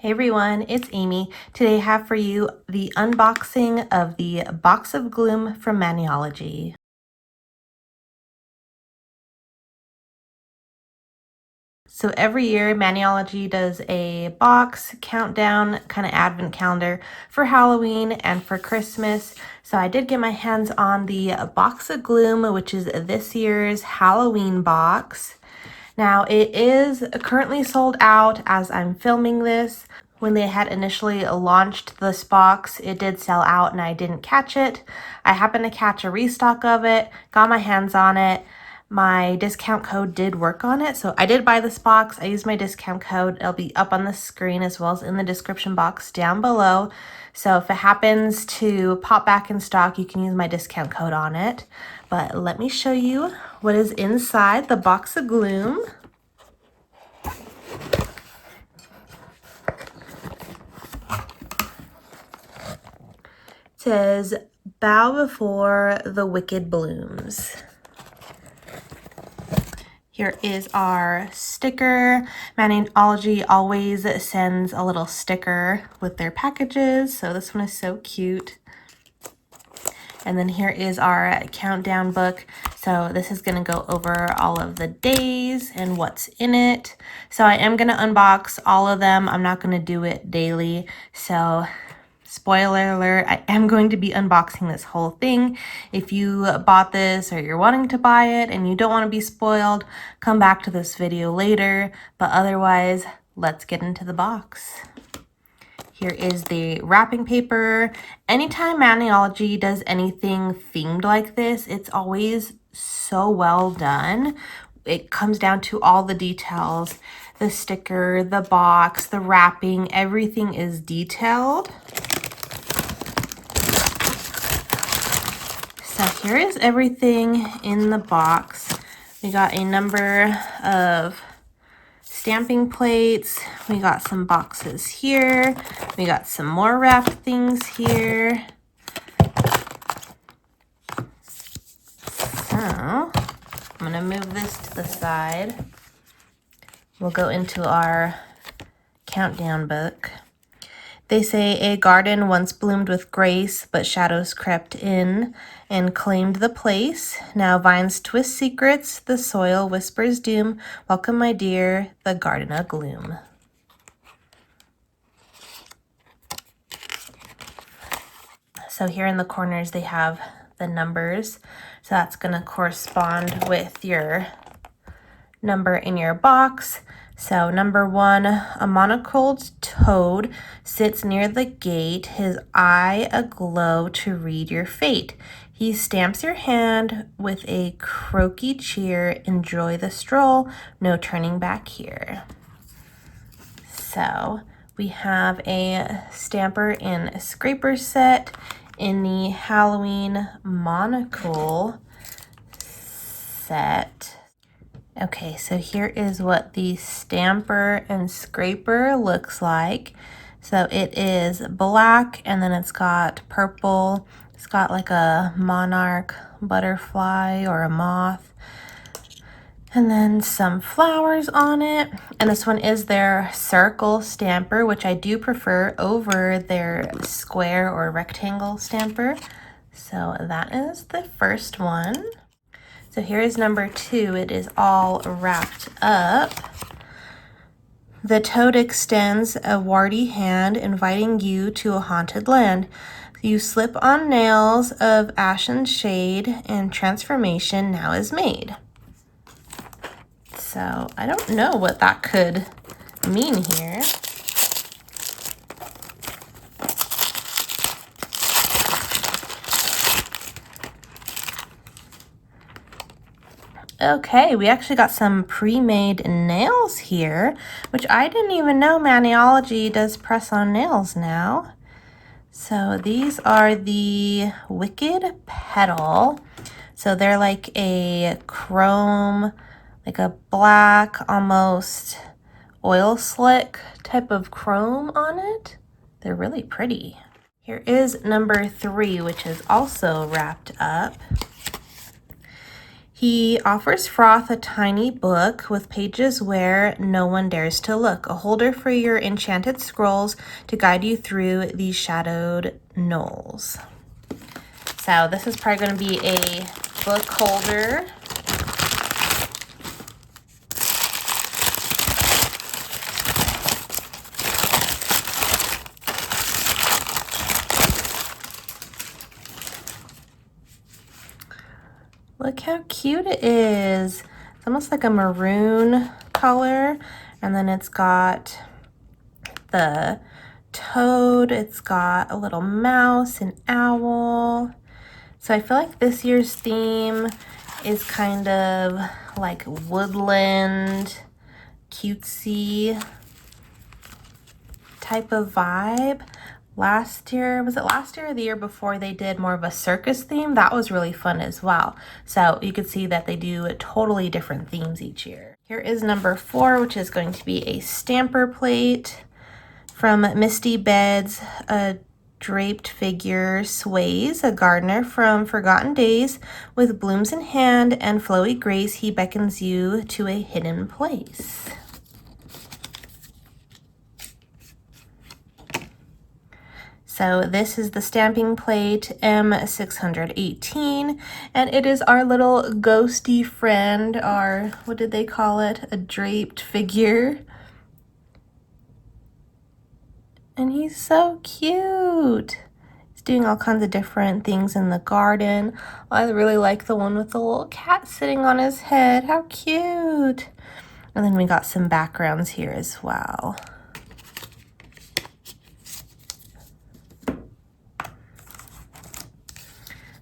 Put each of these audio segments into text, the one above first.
Hey everyone, it's Amy. Today I have for you the unboxing of the box of Gloom from Maniology. So every year Maniology does a box countdown kind of advent calendar for Halloween and for Christmas. So I did get my hands on the box of Gloom, which is this year's Halloween box. Now it is currently sold out as I'm filming this. When they had initially launched this box, it did sell out and I didn't catch it. I happened to catch a restock of it, got my hands on it. My discount code did work on it, so I did buy this box. I used my discount code. It'll be up on the screen as well as in the description box down below. So if it happens to pop back in stock, you can use my discount code on it. But let me show you what is inside the box of Gloom. It says, "Bow before the wicked blooms." Here is our sticker. Maniology always sends a little sticker with their packages, so this one is so cute. And then here is our countdown book. So this is going to go over all of the days and what's in it. So I am going to unbox all of them. I'm not going to do it daily. So spoiler alert, I am going to be unboxing this whole thing. If you bought this or you're wanting to buy it and you don't want to be spoiled, come back to this video later. But otherwise, let's get into the box. Here is the wrapping paper. Anytime Maniology does anything themed like this, it's always so well done. It comes down to all the details. The sticker, the box, the wrapping, everything is detailed. So here is everything in the box. We got a number of stamping plates. We got some boxes here. We got some more wrapped things here. So I'm gonna move this to the side. We'll go into our countdown book. They say a garden once bloomed with grace, but shadows crept in and claimed the place. Now vines twist secrets, the soil whispers doom. Welcome, my dear, the Garden of Gloom. So here in the corners, they have the numbers. So that's going to correspond with your number in your box. So number 1, a monocled toad sits near the gate, his eye aglow to read your fate. He stamps your hand with a croaky cheer, enjoy the stroll, no turning back here. So we have a stamper and scraper set in the Halloween monocle set. Okay, so here is what the stamper and scraper looks like. So it is black and then it's got purple. It's got like a monarch butterfly or a moth. And then some flowers on it. And this one is their circle stamper, which I do prefer over their square or rectangle stamper. So that is the first one. So here is number 2. It is all wrapped up. The toad extends a warty hand, inviting you to a haunted land. You slip on nails of ashen shade, and transformation now is made. So I don't know what that could mean here. Okay, we actually got some pre-made nails here, which I didn't even know Maniology does press-on nails now. So these are the Wicked Petal. So they're like a chrome, like a black, almost oil slick type of chrome on it. They're really pretty. Here is number 3, which is also wrapped up. He offers Froth a tiny book with pages where no one dares to look, a holder for your enchanted scrolls to guide you through these shadowed knolls. So this is probably going to be a book holder. Look how cute it is. It's almost like a maroon color, and then it's got the toad, it's got a little mouse, an owl. So I feel like this year's theme is kind of like woodland, cutesy type of vibe. Last year, was it last year or the year before, they did more of a circus theme? That was really fun as well. So you could see that they do totally different themes each year. Here is number 4, which is going to be a stamper plate. From Misty Beds, a draped figure sways, a gardener from forgotten days. With blooms in hand and flowy grace, he beckons you to a hidden place. So this is the stamping plate M618, and it is our little ghosty friend, our, what did they call it? A draped figure. And he's so cute. He's doing all kinds of different things in the garden. I really like the one with the little cat sitting on his head. How cute. And then we got some backgrounds here as well.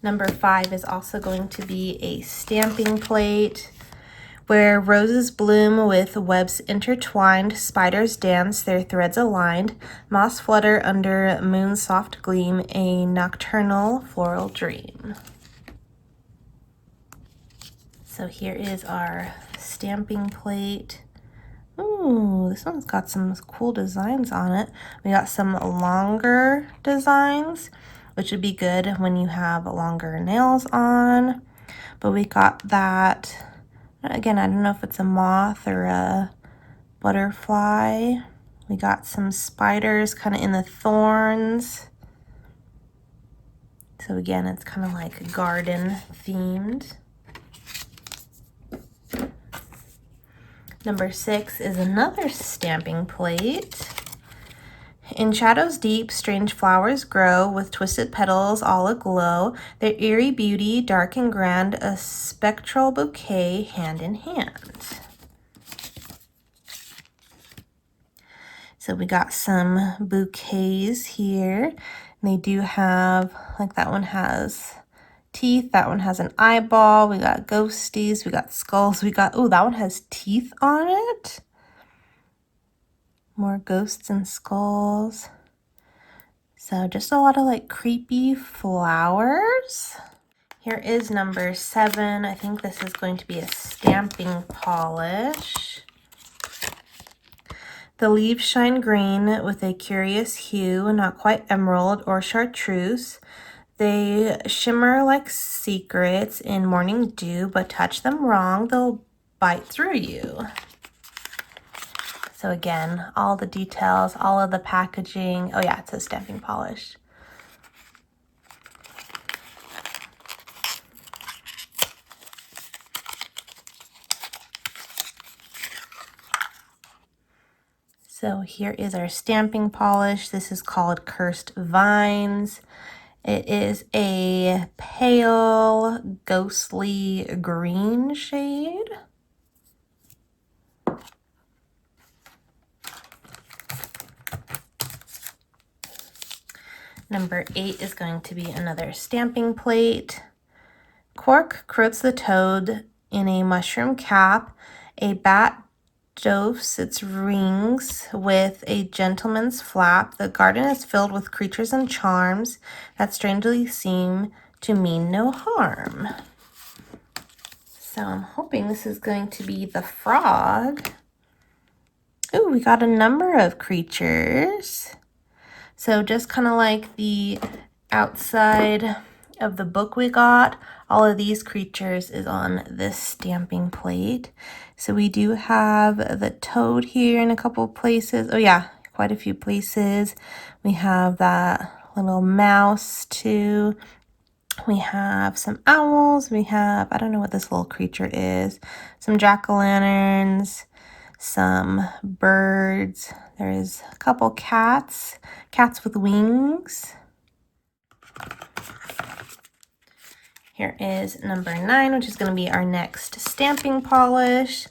Number 5 is also going to be a stamping plate. Where roses bloom with webs intertwined, spiders dance, their threads aligned, moss flutter under moon's soft gleam, a nocturnal floral dream. So here is our stamping plate. Ooh, this one's got some cool designs on it. We got some longer designs, which would be good when you have longer nails on. But we got that. Again, I don't know if it's a moth or a butterfly. We got some spiders kind of in the thorns. So again, it's kind of like garden themed. Number 6 is another stamping plate. In shadows deep, strange flowers grow with twisted petals all aglow. Their eerie beauty, dark and grand, a spectral bouquet hand in hand. So we got some bouquets here. And they do have, like that one has teeth, that one has an eyeball. We got ghosties, we got skulls, we got, oh, that one has teeth on it. More ghosts and skulls. So just a lot of like creepy flowers. Here is number 7. I think this is going to be a stamping polish. The leaves shine green with a curious hue, not quite emerald or chartreuse. They shimmer like secrets in morning dew, but touch them wrong, they'll bite through you. So again, all the details, all of the packaging. Oh yeah, it says stamping polish. So here is our stamping polish. This is called Cursed Vines. It is a pale, ghostly green shade. Number 8 is going to be another stamping plate. Quark croaks the toad in a mushroom cap. A bat doffs its rings with a gentleman's flap. The garden is filled with creatures and charms that strangely seem to mean no harm. So I'm hoping this is going to be the frog. Ooh, we got a number of creatures. So just kind of like the outside of the book we got. All of these creatures is on this stamping plate. So we do have the toad here in a couple places. Oh yeah, quite a few places. We have that little mouse too. We have some owls. We have, I don't know what this little creature is. Some jack-o'-lanterns, some birds. There's a couple cats, cats with wings. Here is number 9, which is going to be our next stamping polish.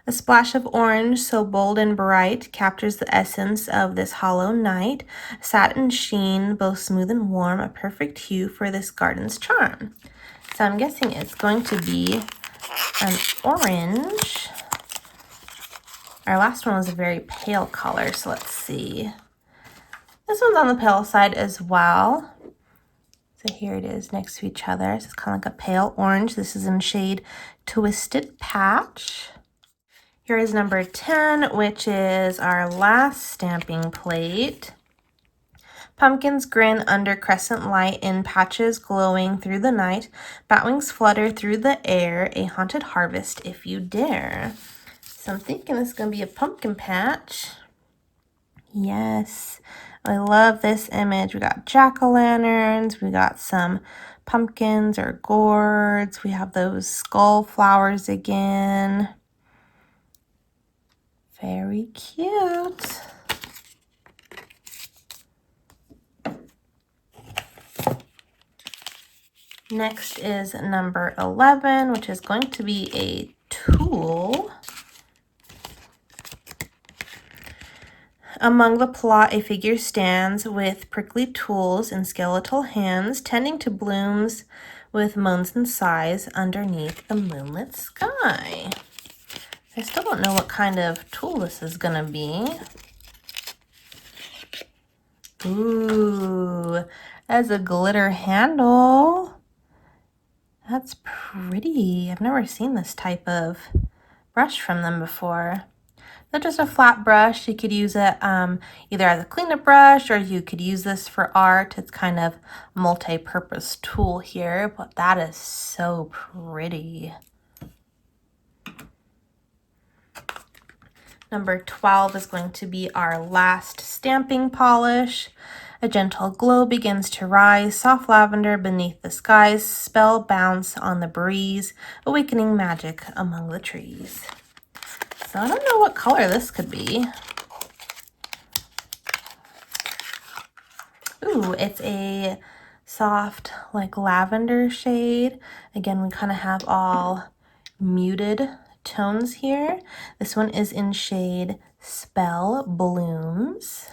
A splash of orange, so bold and bright, captures the essence of this hollow night. Satin sheen, both smooth and warm, a perfect hue for this garden's charm. So I'm guessing it's going to be an orange. Our last one was a very pale color, so let's see. This one's on the pale side as well. So here it is next to each other. So it's kind of like a pale orange. This is in shade Twisted Patch. Here is number 10, which is our last stamping plate. Pumpkins grin under crescent light in patches glowing through the night. Batwings flutter through the air, a haunted harvest if you dare. So I'm thinking it's going to be a pumpkin patch. Yes, I love this image. We got jack-o'-lanterns, we got some pumpkins or gourds, we have those skull flowers again. Very cute. Next is number 11, which is going to be a tool. Among the plot, a figure stands with prickly tools and skeletal hands, tending to blooms with moans and sighs underneath the moonlit sky. I still don't know what kind of tool this is gonna be. Ooh, that's a glitter handle. That's pretty. I've never seen this type of brush from them before. They're just a flat brush. You could use it either as a cleanup brush, or you could use this for art. It's kind of a multi-purpose tool here, but that is so pretty. Number 12 is going to be our last stamping polish. A gentle glow begins to rise, soft lavender beneath the skies, spell bounce on the breeze, awakening magic among the trees. So I don't know what color this could be. Ooh, it's a soft, like lavender shade. Again, we kind of have all muted tones here. This one is in shade Spell Blooms.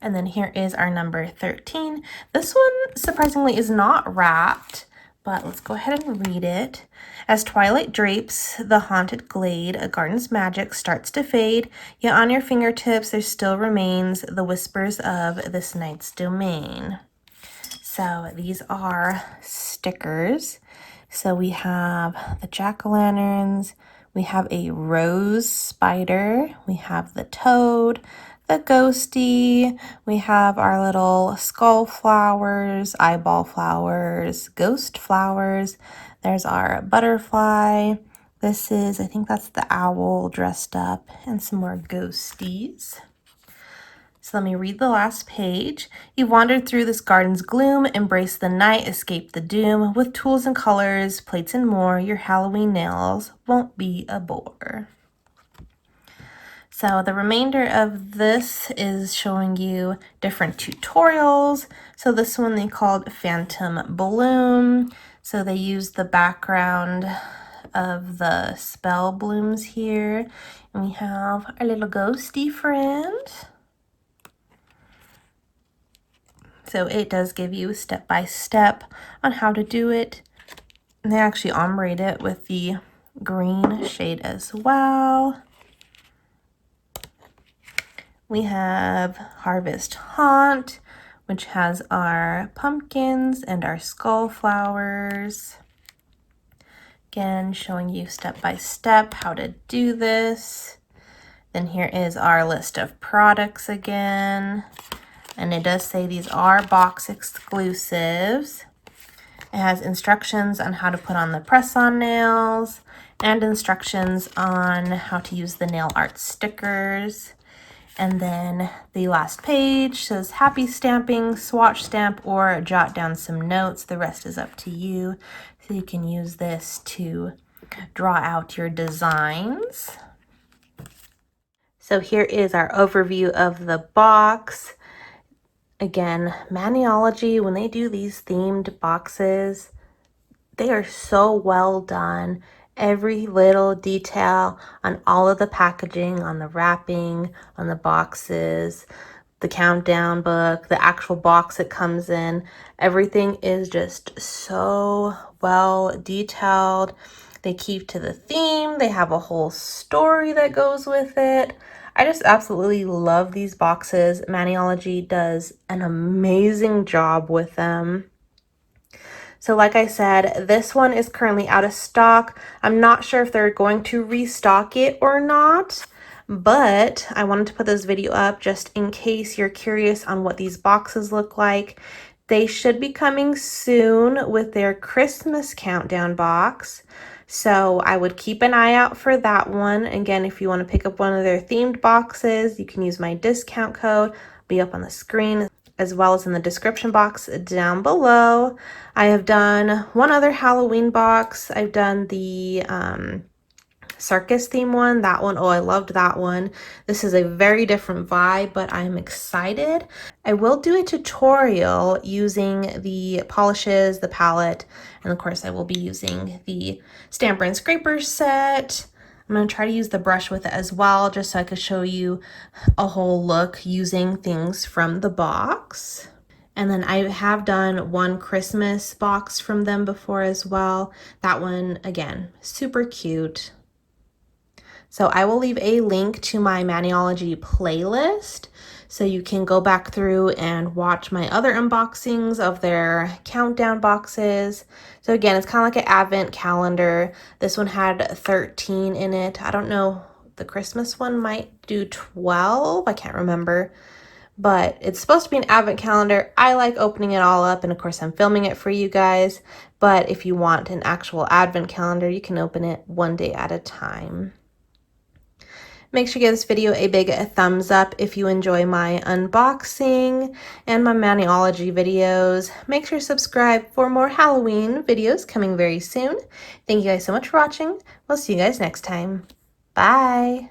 And then here is our number 13. This one surprisingly is not wrapped, but let's go ahead and read it. As twilight drapes the haunted glade, a garden's magic starts to fade, yet on your fingertips there still remains the whispers of this night's domain. So these are stickers. So we have the jack-o'-lanterns, we have a rose spider, we have the toad, the ghosty, we have our little skull flowers, eyeball flowers, ghost flowers. There's our butterfly. This is, I think that's the owl dressed up, and some more ghosties. So let me read the last page. You've wandered through this garden's gloom, embraced the night, escaped the doom. With tools and colors, plates and more, your Halloween nails won't be a bore. So the remainder of this is showing you different tutorials. So this one they called Phantom Bloom. So they used the background of the spell blooms here. And we have our little ghosty friend. So it does give you step-by-step on how to do it. And they actually ombre it with the green shade as well. We have Harvest Haunt, which has our pumpkins and our skull flowers. Again, showing you step-by-step how to do this. Then here is our list of products again. And it does say these are box exclusives. It has instructions on how to put on the press-on nails and instructions on how to use the nail art stickers. And then the last page says happy stamping, swatch stamp, or jot down some notes. The rest is up to you. So you can use this to draw out your designs. So here is our overview of the box. Again, Maniology, when they do these themed boxes, they are so well done. Every little detail on all of the packaging, on the wrapping, on the boxes, the countdown book, the actual box it comes in, everything is just so well detailed. They keep to the theme. They have a whole story that goes with it. I just absolutely love these boxes. Maniology does an amazing job with them. So like I said, this one is currently out of stock. I'm not sure if they're going to restock it or not, but I wanted to put this video up just in case you're curious on what these boxes look like. They should be coming soon with their Christmas countdown box. So I would keep an eye out for that one. Again, if you want to pick up one of their themed boxes, you can use my discount code. It'll be up on the screen as well as in the description box down below. I have done one other Halloween box. I've done the circus theme one. That one, oh, I loved that one. This is a very different vibe, but I'm excited. I will do a tutorial using the polishes, the palette, and of course I will be using the stamper and scraper set. I'm going to try to use the brush with it as well, just so I could show you a whole look using things from the box. And then I have done one Christmas box from them before as well. That one, again, super cute. So I will leave a link to my Maniology playlist so you can go back through and watch my other unboxings of their countdown boxes. So again, it's kind of like an advent calendar. This one had 13 in it. I don't know, the Christmas one might do 12. I can't remember. But it's supposed to be an advent calendar. I like opening it all up, and of course I'm filming it for you guys. But if you want an actual advent calendar, you can open it one day at a time. Make sure you give this video a big thumbs up if you enjoy my unboxing and my Maniology videos. Make sure to subscribe for more Halloween videos coming very soon. Thank you guys so much for watching. We'll see you guys next time. Bye!